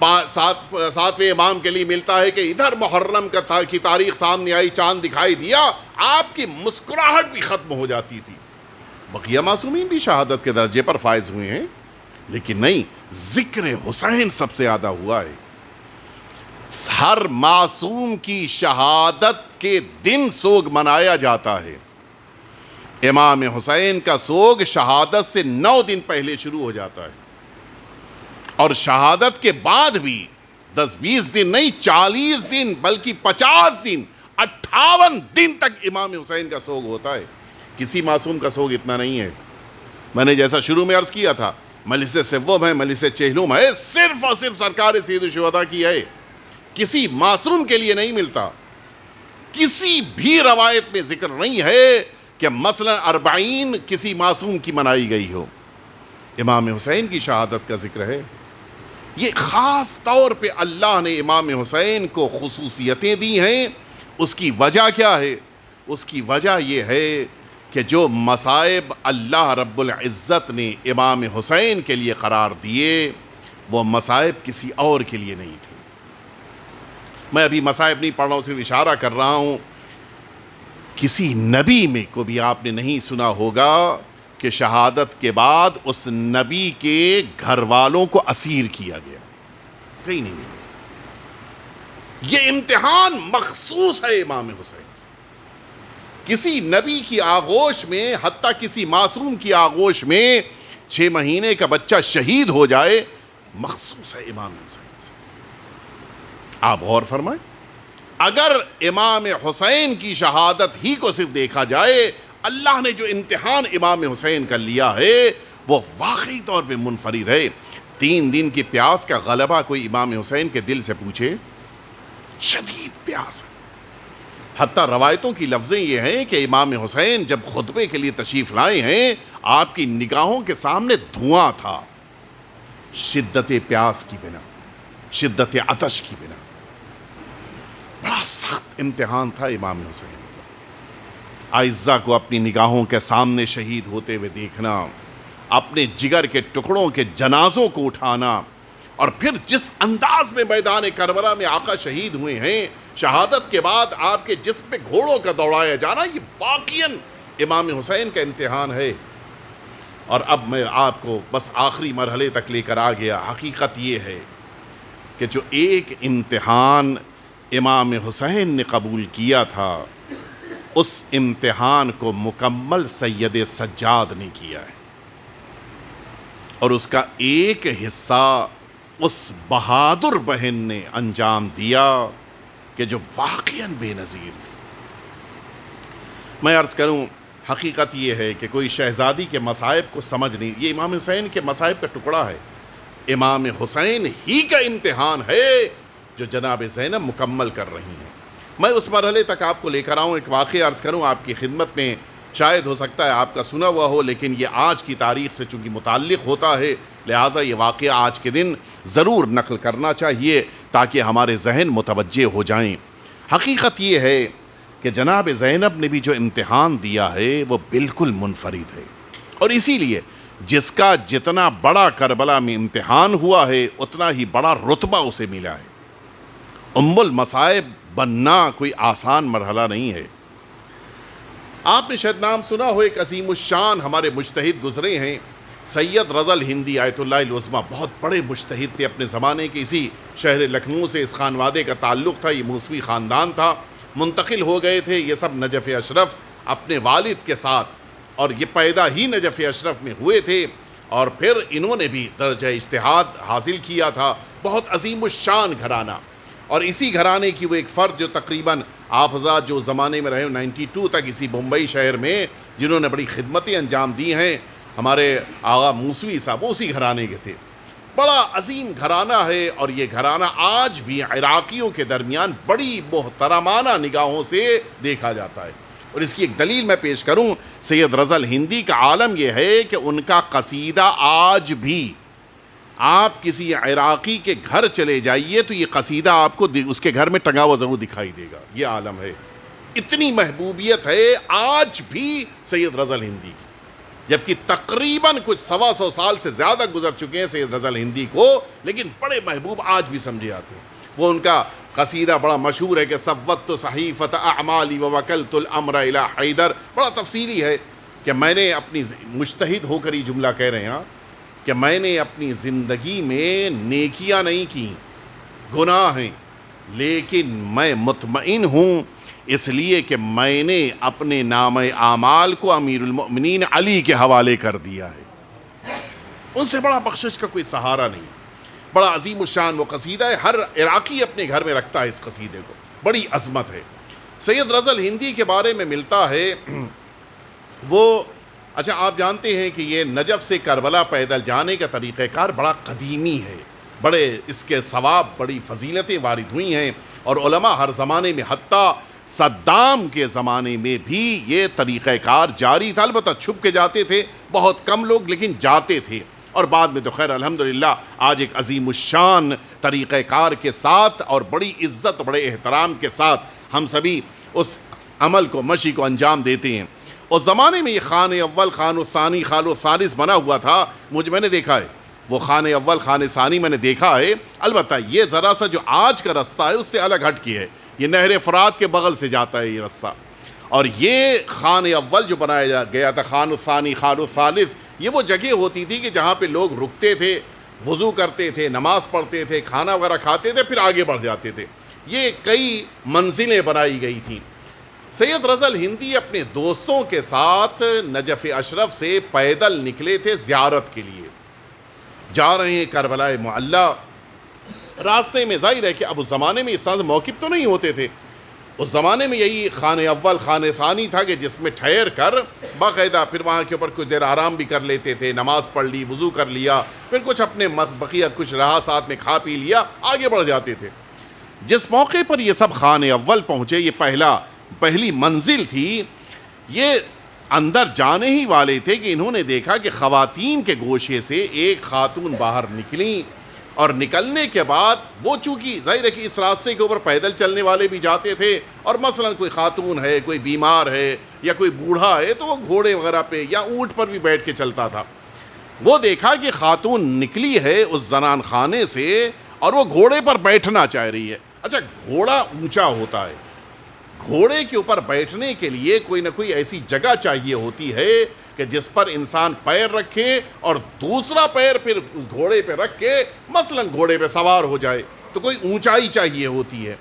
Speaker 1: 7ویں امام کے لیے ملتا ہے کہ ادھر محرم کی تاریخ سامنے آئی، چاند دکھائی دیا، آپ کی مسکراہٹ بھی ختم ہو جاتی تھی۔ بقیہ معصومین بھی شہادت کے درجے پر فائز ہوئے ہیں، لیکن نہیں، ذکر حسین سب سے زیادہ ہوا ہے۔ ہر معصوم کی شہادت کے دن سوگ منایا جاتا ہے۔ امام حسین کا سوگ شہادت سے 9 دن پہلے شروع ہو جاتا ہے، اور شہادت کے بعد بھی 10-20 دن نہیں، 40 دن بلکہ 50 دن 58 دن تک امام حسین کا سوگ ہوتا ہے۔ کسی معصوم کا سوگ اتنا نہیں ہے۔ میں نے جیسا شروع میں عرض کیا تھا، مجلس سوم ہے، مجلس چہلم ہے، صرف اور صرف سرکار سید الشہداء کی ہے، کسی معصوم کے لیے نہیں ملتا۔ کسی بھی روایت میں ذکر نہیں ہے کہ مثلا 40 کسی معصوم کی منائی گئی ہو۔ امام حسین کی شہادت کا ذکر ہے۔ یہ خاص طور پہ اللہ نے امام حسین کو خصوصیتیں دی ہیں۔ اس کی وجہ کیا ہے؟ اس کی وجہ یہ ہے کہ جو مصائب اللہ رب العزت نے امام حسین کے لیے قرار دیے، وہ مصائب کسی اور کے لیے نہیں تھے۔ میں ابھی مصائب نہیں پڑھ رہا ہوں، صرف اشارہ کر رہا ہوں۔ کسی نبی میں کو بھی آپ نے نہیں سنا ہوگا کہ شہادت کے بعد اس نبی کے گھر والوں کو اسیر کیا گیا، کہیں نہیں ملا۔ یہ امتحان مخصوص ہے امام حسین سے۔ کسی نبی کی آغوش میں، حتیٰ کسی معصوم کی آغوش میں 6 مہینے کا بچہ شہید ہو جائے، مخصوص ہے امام حسین سے۔ آپ غور فرمائیں، اگر امام حسین کی شہادت ہی کو صرف دیکھا جائے، اللہ نے جو امتحان امام حسین کا لیا ہے وہ واقعی طور پہ منفرد ہے۔ 3 دن کی پیاس کا غلبہ کوئی امام حسین کے دل سے پوچھے؟ شدید پیاس ہے۔ حتیٰ روایتوں کی لفظیں یہ ہیں کہ امام حسین جب خطبے کے لیے تشریف لائے ہیں، آپ کی نگاہوں کے سامنے دھواں تھا، شدت پیاس کی بنا، شدت عطش کی بنا۔ بڑا سخت امتحان تھا امام حسین۔ اعزہ کو اپنی نگاہوں کے سامنے شہید ہوتے ہوئے دیکھنا، اپنے جگر کے ٹکڑوں کے جنازوں کو اٹھانا، اور پھر جس انداز میں میدان کربلا میں آقا شہید ہوئے ہیں، شہادت کے بعد آپ کے جسم پہ گھوڑوں کا دوڑایا جانا، یہ واقعاً امام حسین کا امتحان ہے۔ اور اب میں آپ کو بس آخری مرحلے تک لے کر آ گیا۔ حقیقت یہ ہے کہ جو ایک امتحان امام حسین نے قبول کیا تھا، اس امتحان کو مکمل سید سجاد نے کیا ہے، اور اس کا ایک حصہ اس بہادر بہن نے انجام دیا کہ جو واقعاً بے نظیر تھی۔ میں عرض کروں، حقیقت یہ ہے کہ کوئی شہزادی کے مصائب کو سمجھ نہیں، یہ امام حسین کے مصائب کا ٹکڑا ہے۔ امام حسین ہی کا امتحان ہے جو جناب زینب مکمل کر رہی ہیں۔ میں اس مرحلے تک آپ کو لے کر آؤں، ایک واقعہ عرض کروں آپ کی خدمت میں، شاید ہو سکتا ہے آپ کا سنا ہوا ہو، لیکن یہ آج کی تاریخ سے چونکہ متعلق ہوتا ہے، لہٰذا یہ واقعہ آج کے دن ضرور نقل کرنا چاہیے تاکہ ہمارے ذہن متوجہ ہو جائیں۔ حقیقت یہ ہے کہ جناب زینب نے بھی جو امتحان دیا ہے وہ بالکل منفرد ہے، اور اسی لیے جس کا جتنا بڑا کربلا میں امتحان ہوا ہے، اتنا ہی بڑا رتبہ اسے ملا ہے۔ ام المصائب بننا کوئی آسان مرحلہ نہیں ہے۔ آپ نے شاید نام سنا ہو، ایک عظیم الشان ہمارے مجتہد گزرے ہیں، سید رضا الہندی آیت اللہ العظمیٰ، بہت بڑے مجتہد تھے اپنے زمانے کے، اسی شہر لکھنؤ سے اس خانوادے کا تعلق تھا، یہ موسوی خاندان تھا، منتقل ہو گئے تھے یہ سب نجف اشرف اپنے والد کے ساتھ، اور یہ پیدا ہی نجف اشرف میں ہوئے تھے، اور پھر انہوں نے بھی درجہ اجتہاد حاصل کیا تھا۔ بہت عظیم الشان گھرانہ، اور اسی گھرانے کی وہ ایک فرد جو تقریباً آپ حضرات جو زمانے میں رہے 92 تک اسی بمبئی شہر میں، جنہوں نے بڑی خدمتیں انجام دی ہیں، ہمارے آغا موسوی صاحب اسی گھرانے کے تھے۔ بڑا عظیم گھرانہ ہے، اور یہ گھرانہ آج بھی عراقیوں کے درمیان بڑی محترمانہ نگاہوں سے دیکھا جاتا ہے۔ اور اس کی ایک دلیل میں پیش کروں، سید رضا الہندی کا عالم یہ ہے کہ ان کا قصیدہ آج بھی، آپ کسی عراقی کے گھر چلے جائیے تو یہ قصیدہ آپ کو اس کے گھر میں ٹنگا ہوا ضرور دکھائی دے گا۔ یہ عالم ہے، اتنی محبوبیت ہے آج بھی سید رضا الہندی کی، جبکہ تقریباً کچھ 125 سال سے زیادہ گزر چکے ہیں سید رضا الہندی کو، لیکن بڑے محبوب آج بھی سمجھے آتے ہیں۔ وہ ان کا قصیدہ بڑا مشہور ہے کہ صوّتُ صحیفۃ اعمالی ووکلت الامر الی حیدر، بڑا تفصیلی ہے کہ میں نے اپنی مجتہد ہو کر یہ جملہ کہہ رہے ہیں کہ میں نے اپنی زندگی میں نیکیاں نہیں کی، گناہ ہیں، لیکن میں مطمئن ہوں اس لیے کہ میں نے اپنے نام اعمال کو امیر المؤمنین علی کے حوالے کر دیا ہے۔ ان سے بڑا بخشش کا کوئی سہارا نہیں۔ بڑا عظیم الشان وہ قصیدہ ہے، ہر عراقی اپنے گھر میں رکھتا ہے اس قصیدے کو، بڑی عظمت ہے۔ سید رضا الہندی کے بارے میں ملتا ہے وہ، اچھا آپ جانتے ہیں کہ یہ نجف سے کربلا پیدل جانے کا طریقہ کار بڑا قدیمی ہے، بڑے اس کے ثواب، بڑی فضیلتیں وارد ہوئی ہیں، اور علماء ہر زمانے میں، حتیٰ صدام کے زمانے میں بھی یہ طریقہ کار جاری تھا، البتہ چھپ کے جاتے تھے بہت کم لوگ، لیکن جاتے تھے، اور بعد میں تو خیر الحمدللہ آج ایک عظیم الشان طریقہ کار کے ساتھ اور بڑی عزت، بڑے احترام کے ساتھ ہم سبھی اس عمل کو، مشی کو انجام دیتے ہیں۔ اس زمانے میں یہ خان اول، خان الثانی، خان الثالث بنا ہوا تھا، میں نے دیکھا ہے وہ خان اول، خان ثانی میں نے دیکھا ہے، البتہ یہ ذرا سا جو آج کا رستہ ہے اس سے الگ ہٹ کے ہے، یہ نہر فرات کے بغل سے جاتا ہے یہ رستہ، اور یہ خان اول جو بنایا گیا تھا، خان الثانی، خان الثالث، یہ وہ جگہ ہوتی تھی کہ جہاں پہ لوگ رکتے تھے، وضو کرتے تھے، نماز پڑھتے تھے، کھانا وغیرہ کھاتے تھے، پھر آگے بڑھ جاتے تھے۔ یہ کئی منزلیں بنائی گئی تھیں۔ سید رضا الہندی اپنے دوستوں کے ساتھ نجف اشرف سے پیدل نکلے تھے زیارت کے لیے، جا رہے ہیں کربلا معلیٰ، راستے میں ظاہر ہے کہ اب اس زمانے میں اس طرح سے موقف تو نہیں ہوتے تھے، اس زمانے میں یہی خان اول، خان ثانی تھا کہ جس میں ٹھہر کر باقاعدہ پھر وہاں کے اوپر کچھ دیر آرام بھی کر لیتے تھے، نماز پڑھ لی، وضو کر لیا، پھر کچھ اپنے بقیہ کچھ رہا ساتھ میں کھا پی لیا، آگے بڑھ جاتے تھے۔ جس موقع پر یہ سب خان اول پہنچے، یہ پہلی منزل تھی، یہ اندر جانے ہی والے تھے کہ انہوں نے دیکھا کہ خواتین کے گوشے سے ایک خاتون باہر نکلیں، اور نکلنے کے بعد وہ چونکہ ظاہر ہے کہ اس راستے کے اوپر پیدل چلنے والے بھی جاتے تھے، اور مثلا کوئی خاتون ہے، کوئی بیمار ہے یا کوئی بوڑھا ہے تو وہ گھوڑے وغیرہ پہ یا اونٹ پر بھی بیٹھ کے چلتا تھا۔ وہ دیکھا کہ خاتون نکلی ہے اس زنان خانے سے اور وہ گھوڑے پر بیٹھنا چاہ رہی ہے۔ اچھا گھوڑا اونچا ہوتا ہے، گھوڑے کے اوپر بیٹھنے کے لیے کوئی نہ کوئی ایسی جگہ چاہیے ہوتی ہے کہ جس پر انسان پیر رکھے اور دوسرا پیر پھر اس گھوڑے پہ رکھ کے مثلا گھوڑے پہ سوار ہو جائے، تو کوئی اونچائی چاہیے ہوتی ہے۔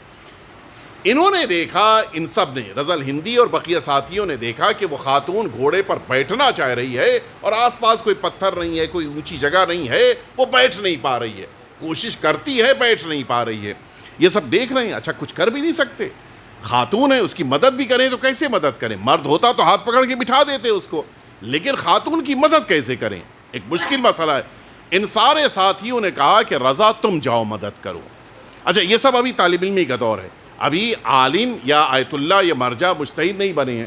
Speaker 1: انہوں نے دیکھا، ان سب نے، رضا الہندی اور بقیہ ساتھیوں نے دیکھا کہ وہ خاتون گھوڑے پر بیٹھنا چاہ رہی ہے اور آس پاس کوئی پتھر نہیں ہے، کوئی اونچی جگہ نہیں ہے، وہ بیٹھ نہیں پا رہی ہے، کوشش کرتی ہے بیٹھ نہیں پا رہی ہے۔ یہ سب دیکھ رہے ہیں، اچھا کچھ کر بھی نہیں سکتے، خاتون ہے، اس کی مدد بھی کریں تو کیسے مدد کریں؟ مرد ہوتا تو ہاتھ پکڑ کے بٹھا دیتے اس کو، لیکن خاتون کی مدد کیسے کریں؟ ایک مشکل مسئلہ ہے۔ ان سارے ساتھیوں نے کہا کہ رضا تم جاؤ مدد کرو۔ اچھا یہ سب ابھی طالب علمی کا دور ہے، ابھی عالم یا آیت اللہ یا مرجع مجتہد نہیں بنے ہیں۔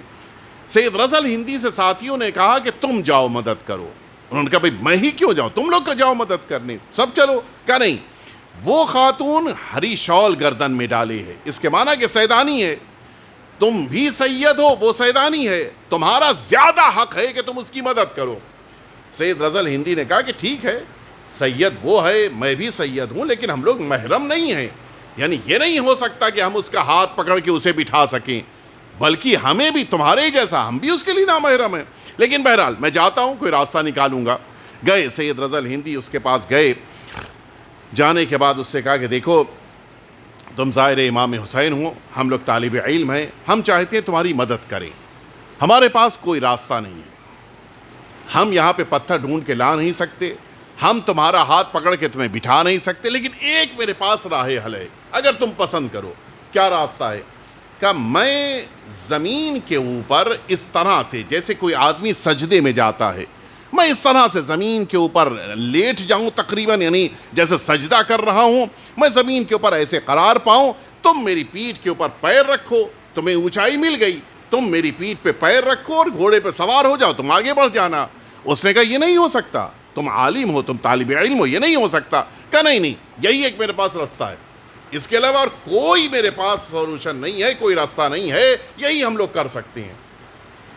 Speaker 1: سید رضا الہندی سے ساتھیوں نے کہا کہ تم جاؤ مدد کرو۔ انہوں نے کہا بھئی میں ہی کیوں جاؤں، تم لوگ کو جاؤ مدد کرنے، سب چلو۔ کہا نہیں، وہ خاتون ہری شال گردن میں ڈالے ہے، اس کے معنی کہ سیدانی ہے، تم بھی سید ہو، وہ سیدانی ہے، تمہارا زیادہ حق ہے کہ تم اس کی مدد کرو۔ سید رضا الہندی نے کہا کہ ٹھیک ہے، سید وہ ہے، میں بھی سید ہوں، لیکن ہم لوگ محرم نہیں ہیں، یعنی یہ نہیں ہو سکتا کہ ہم اس کا ہاتھ پکڑ کے اسے بٹھا سکیں، بلکہ ہمیں بھی تمہارے ہی جیسا، ہم بھی اس کے لیے نامحرم ہیں، لیکن بہرحال میں جاتا ہوں، کوئی راستہ نکالوں گا۔ گئے سید رضا الہندی اس کے پاس گئے، جانے کے بعد اس سے کہا کہ دیکھو تم ظاہر امام حسین ہو، ہم لوگ طالب علم ہیں، ہم چاہتے ہیں تمہاری مدد کریں، ہمارے پاس کوئی راستہ نہیں ہے، ہم یہاں پہ پتھر ڈھونڈ کے لا نہیں سکتے، ہم تمہارا ہاتھ پکڑ کے تمہیں بٹھا نہیں سکتے، لیکن ایک میرے پاس راہ حل ہے، اگر تم پسند کرو۔ کیا راستہ ہے؟ کہ میں زمین کے اوپر اس طرح سے، جیسے کوئی آدمی سجدے میں جاتا ہے، میں اس طرح سے زمین کے اوپر لیٹ جاؤں تقریباً، یعنی جیسے سجدہ کر رہا ہوں، میں زمین کے اوپر ایسے قرار پاؤں، تم میری پیٹھ کے اوپر پیر رکھو، تمہیں اونچائی مل گئی، تم میری پیٹھ پہ پیر رکھو اور گھوڑے پہ سوار ہو جاؤ، تم آگے بڑھ جانا۔ اس نے کہا یہ نہیں ہو سکتا، تم عالم ہو، تم طالب علم ہو، یہ نہیں ہو سکتا۔ کہا نہیں، یہی ایک میرے پاس راستہ ہے، اس کے علاوہ اور کوئی میرے پاس سولوشن نہیں ہے، کوئی راستہ نہیں ہے، یہی ہم لوگ کر سکتے ہیں۔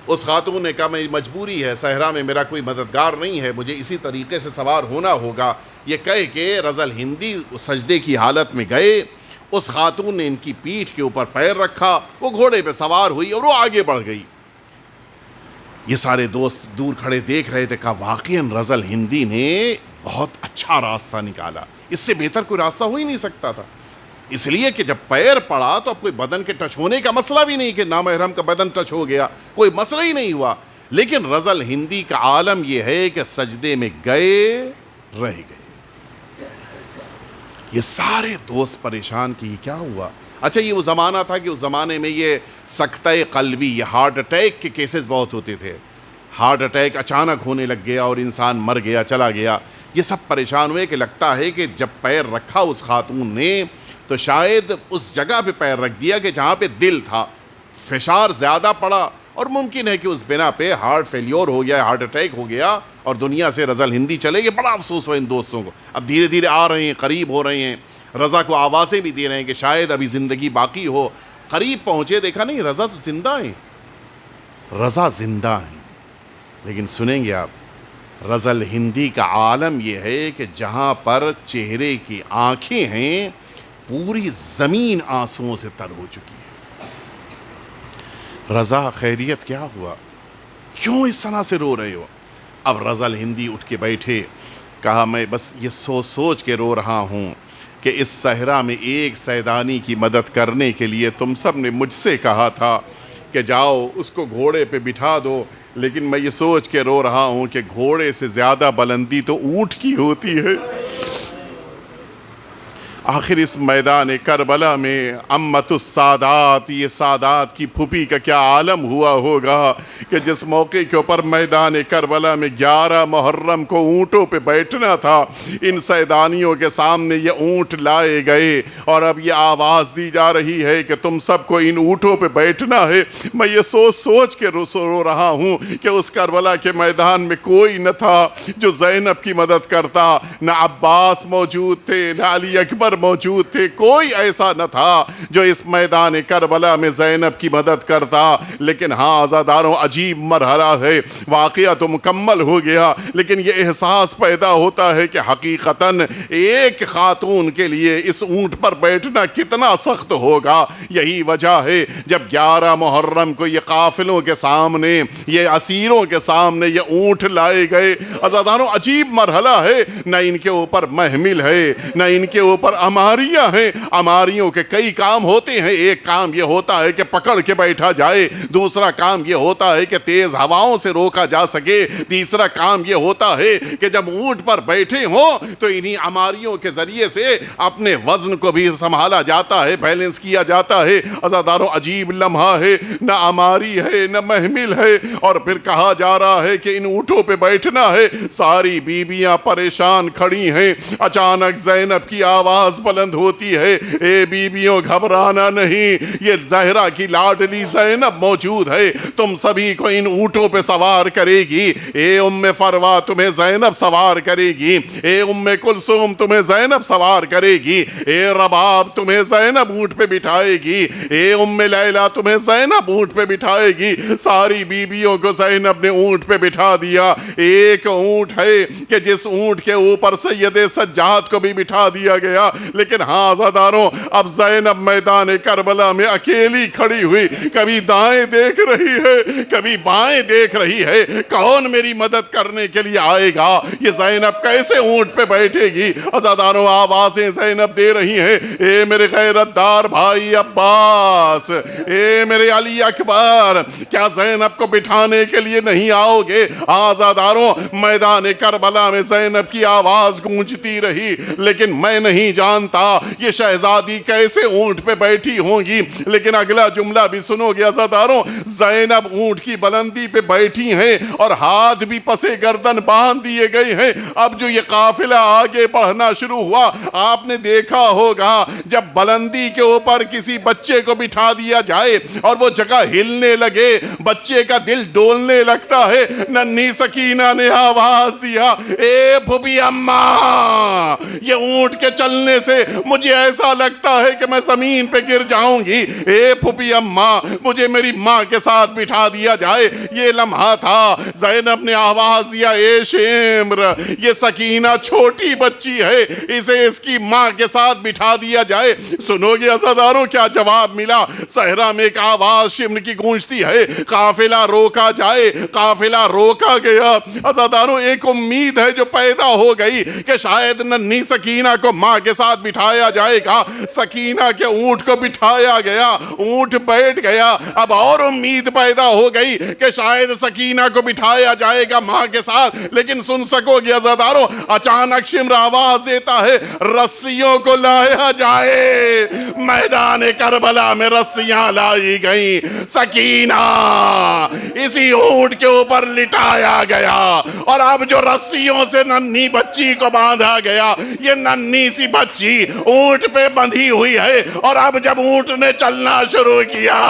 Speaker 1: اس خاتون نے کہا میری مجبوری ہے، صحرا میں میرا کوئی مددگار نہیں ہے، مجھے اسی طریقے سے سوار ہونا ہوگا۔ یہ کہہ کے رضا الہندی سجدے کی حالت میں گئے، اس خاتون نے ان کی پیٹھ کے اوپر پیر رکھا، وہ گھوڑے پہ سوار ہوئی اور وہ آگے بڑھ گئی۔ یہ سارے دوست دور کھڑے دیکھ رہے تھے، کہا واقعاً رضا الہندی نے بہت اچھا راستہ نکالا، اس سے بہتر کوئی راستہ ہو ہی نہیں سکتا تھا۔ اس لیے کہ جب پیر پڑا تو اب کوئی بدن کے ٹچ ہونے کا مسئلہ بھی نہیں کہ نامحرم کا بدن ٹچ ہو گیا، کوئی مسئلہ ہی نہیں ہوا۔ لیکن رضا الہندی کا عالم یہ ہے کہ سجدے میں گئے رہ گئے۔ یہ سارے دوست پریشان کہ یہ کیا ہوا۔ اچھا یہ وہ زمانہ تھا کہ اس زمانے میں یہ سکتہ قلبی، یہ ہارٹ اٹیک کے کیسز بہت ہوتے تھے، ہارٹ اٹیک اچانک ہونے لگ گیا اور انسان مر گیا، چلا گیا۔ یہ سب پریشان ہوئے کہ لگتا ہے کہ جب پیر رکھا اس خاتون نے تو شاید اس جگہ پہ پیر رکھ دیا کہ جہاں پہ دل تھا، فشار زیادہ پڑا اور ممکن ہے کہ اس بنا پہ ہارٹ فیلیور ہو گیا، ہارٹ اٹیک ہو گیا اور دنیا سے رضا الہندی چلے گئے۔ بڑا افسوس ہوا ان دوستوں کو۔ اب دھیرے دھیرے آ رہے ہیں، قریب ہو رہے ہیں، رضا کو آوازیں بھی دے رہے ہیں کہ شاید ابھی زندگی باقی ہو۔ قریب پہنچے، دیکھا نہیں رضا تو زندہ ہیں، رضا زندہ ہیں۔ لیکن سنیں گے آپ، رضا الہندی کا عالم یہ ہے کہ جہاں پر چہرے کی آنکھیں ہیں پوری زمین آنسوؤں سے تر ہو چکی ہے۔ رضا خیریت کیا ہوا؟ کیوں اس طرح سے رو رہے ہو؟ اب رضا الہندی اٹھ کے بیٹھے، کہا میں بس یہ سوچ کے رو رہا ہوں کہ اس صحرا میں ایک سیدانی کی مدد کرنے کے لیے تم سب نے مجھ سے کہا تھا کہ جاؤ اس کو گھوڑے پہ بٹھا دو، لیکن میں یہ سوچ کے رو رہا ہوں کہ گھوڑے سے زیادہ بلندی تو اونٹ کی ہوتی ہے۔ آخر اس میدان کربلا میں امت السادات، یہ سادات کی پھوپھی کا کیا عالم ہوا ہوگا کہ جس موقع کے اوپر میدان کربلا میں 11 محرم کو اونٹوں پہ بیٹھنا تھا، ان سیدانیوں کے سامنے یہ اونٹ لائے گئے اور اب یہ آواز دی جا رہی ہے کہ تم سب کو ان اونٹوں پہ بیٹھنا ہے۔ میں یہ سوچ کے رو رہا ہوں کہ اس کربلا کے میدان میں کوئی نہ تھا جو زینب کی مدد کرتا، نہ عباس موجود تھے، نہ علی اکبر موجود تھے، کوئی ایسا نہ تھا جو اس میدان کربلا میں زینب کی مدد کرتا۔ لیکن ہاں عزاداروں، عجیب مرحلہ ہے، واقعہ تو مکمل ہو گیا لیکن یہ احساس پیدا ہوتا ہے کہ حقیقتاً ایک خاتون کے لیے اس اونٹ پر بیٹھنا کتنا سخت ہوگا۔ یہی وجہ ہے جب 11 محرم کو یہ قافلوں کے سامنے، یہ اسیروں کے سامنے یہ اونٹ لائے گئے۔ عزاداروں عجیب مرحلہ ہے، نہ ان کے اوپر محمل ہے، نہ ان کے اوپر اماریاں ہیں۔ اماریوں کے کئی کام ہوتے ہیں، ایک کام یہ ہوتا ہے کہ پکڑ کے بیٹھا جائے، دوسرا کام یہ ہوتا ہے کہ تیز ہواؤں سے روکا جا سکے، تیسرا کام یہ ہوتا ہے کہ جب اونٹ پر بیٹھے ہوں تو انہی اماریوں کے ذریعے سے اپنے وزن کو بھی سنبھالا جاتا ہے، بیلنس کیا جاتا ہے۔ عزاداروں عجیب لمحہ ہے، نہ اماری ہے نہ محمل ہے، اور پھر کہا جا رہا ہے کہ ان اونٹوں پہ بیٹھنا ہے۔ ساری بیویاں پریشان کھڑی ہیں۔ اچانک زینب کی آواز بلند ہوتی ہے، اے بیویوں گھبرانا نہیں، یہ زہرا کی لاڈلی زینب موجود ہے، تم سبھی کو ان اونٹوں پہ سوار کرے گی۔ اے ام فروا تمہیں زینب سوار کرے گی، اے ام کلثوم تمہیں زینب سوار کرے گی، اے رباب تمہیں زینب اونٹ پہ بٹھائے گی، اے ام لیلا تمہیں زینب اونٹ پہ بٹھائے گی۔ ساری بیویوں کو زینب نے اونٹ پہ بٹھا دیا۔ ایک اونٹ ہے کہ جس اونٹ کے اوپر سید سجاد کو بھی بٹھا دیا گیا، لیکن ہاں عزاداروں اب زینب میدان کربلا میں اکیلی کھڑی ہوئی، کبھی دائیں دیکھ رہی ہے کبھی بائیں دیکھ رہی ہے، کون میری مدد کرنے کے لیے آئے گا؟ یہ زینب کیسے اونٹ پہ بیٹھے گی؟ عزاداروں آوازیں زینب دے رہی ہیں، اے میرے غیرت دار بھائی عباس، اے میرے علی اکبر، کیا زینب کو بٹھانے کے لیے نہیں آؤ گے؟ عزاداروں میدان کربلا میں زینب کی آواز گونجتی رہی، لیکن میں نہیں جانتا جانتا یہ شہزادی کیسے اونٹ پہ بیٹھی ہوں گی، لیکن اگلا جملہ بھی سنو گے عزاداروں، زینب اونٹ کی بلندی پہ بیٹھی ہیں اور ہاتھ بھی پسے گردن باندھ دیے گئے ہیں۔ اب جو یہ قافلہ آگے بڑھنا شروع ہوا، آپ نے دیکھا ہوگا جب بلندی کے اوپر کسی بچے کو بٹھا دیا جائے اور وہ جگہ ہلنے لگے، بچے کا دل ڈولنے لگتا ہے۔ ننھی سکینہ نے آواز دیا، اے بھوبی اماں، یہ اونٹ کے چلنے سے مجھے ایسا لگتا ہے کہ میں زمین پہ گر جاؤں گی، اے بھوبی اماں مجھے میری ماں کے ساتھ بٹھا دیا جائے۔ یہ لمحہ تھا، زینب نے آواز دیا، اے شمر، یہ سکینہ چھوٹی بچی ہے، اسے اس کی ماں کے ساتھ بٹھا دیا جائے۔ سنو گے عزاداروں کیا جواب ملا؟ صحرا میں ایک آواز شمر کی گونجتی ہے، قافلہ روکا جائے۔ قافلہ روکا گیا۔ عزاداروں ایک امید ہے جو پیدا ہو گئی کہ شاید ننھی سکینہ کو ماں کے ساتھ بٹھایا جائے گا۔ سکینہ کے اونٹ کو بٹھایا گیا، اونٹ بیٹھ گیا۔ اب اور امید پیدا ہو گئی کہ شاید سکینہ کو بٹھایا جائے گا ماں کے ساتھ، لیکن سن سکو گے عزاداروں، اچانک شمر آواز دیتا ہے، رسیوں کو لایا جائے۔ میدان کربلا میں رسیاں لائی گئیں، سکینہ اسی اونٹ کے اوپر لٹایا گیا، اور اب جو رسیوں سے ننھی بچی کو باندھا گیا، یہ ننھی سی بچی اونٹ پہ بندھی ہوئی ہے، اور اب جب اونٹ نے چلنا شروع کیا،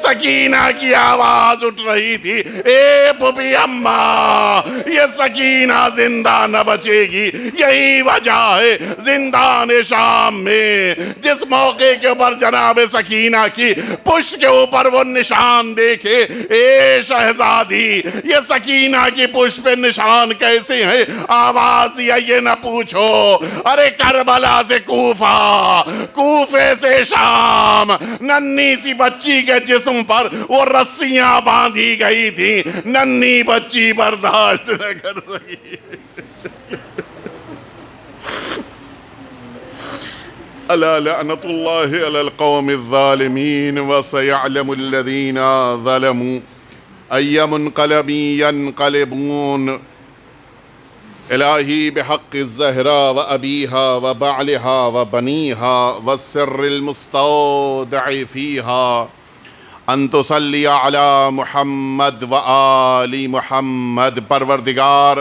Speaker 1: سکینہ کی آواز اٹھ رہی تھی، اے بھوبی اماں، یہ سکینہ زندہ نہ بچے گی۔ یہی وجہ ہے زندان شام میں جس موقع کے اوپر جناب سکینہ کی پشت کے اوپر وہ نشان دیکھے، اے شہزادی یہ سکینہ کی پشت پہ نشان کیسے ہیں؟ آواز دیا، یہ نہ پوچھو، ارے کربلا سے کوفہ، کوفے سے شام، ننھی سی بچی کے جسم پر وہ رسیاں باندھی گئی تھی، ننھی بچی برداشت نہ کر سکی۔ الا لعنت اللہ علی القوم الظالمین وسیعلم الذین ظلموا ای منقلب ینقلبون۔ الہی بحق الزہرا و ابیہا و بعلہا و بنیہا والسر المستودع فیہا ان تصلی علی محمد و آل محمد۔ پروردگار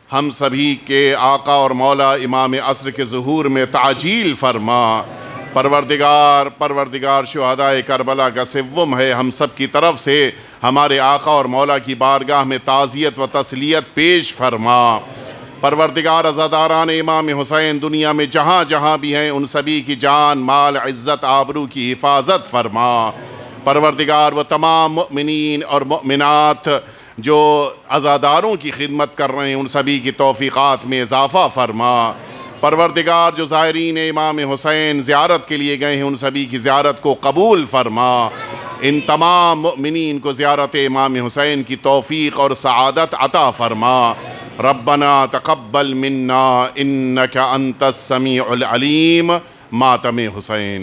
Speaker 1: ہم سبھی کے آقا اور مولا امام عصر کے ظہور میں تعجیل فرما۔ پروردگار شہداء کربلا کا سوم ہے، ہم سب کی طرف سے ہمارے آقا اور مولا کی بارگاہ میں تعزیت و تسلیت پیش فرما۔ پروردگار عزاداران امام حسین دنیا میں جہاں جہاں بھی ہیں، ان سبھی کی جان، مال، عزت، آبرو کی حفاظت فرما۔ پروردگار وہ تمام مؤمنین اور مؤمنات جو عزاداروں کی خدمت کر رہے ہیں، ان سبھی کی توفیقات میں اضافہ فرما۔ پروردگار جو زائرین امام حسین زیارت کے لیے گئے ہیں، ان سبھی کی زیارت کو قبول فرما۔ ان تمام مؤمنین کو زیارت امام حسین کی توفیق اور سعادت عطا فرما۔ ربنا تقبل منا انک انت السمیع العلیم۔ ماتم حسین۔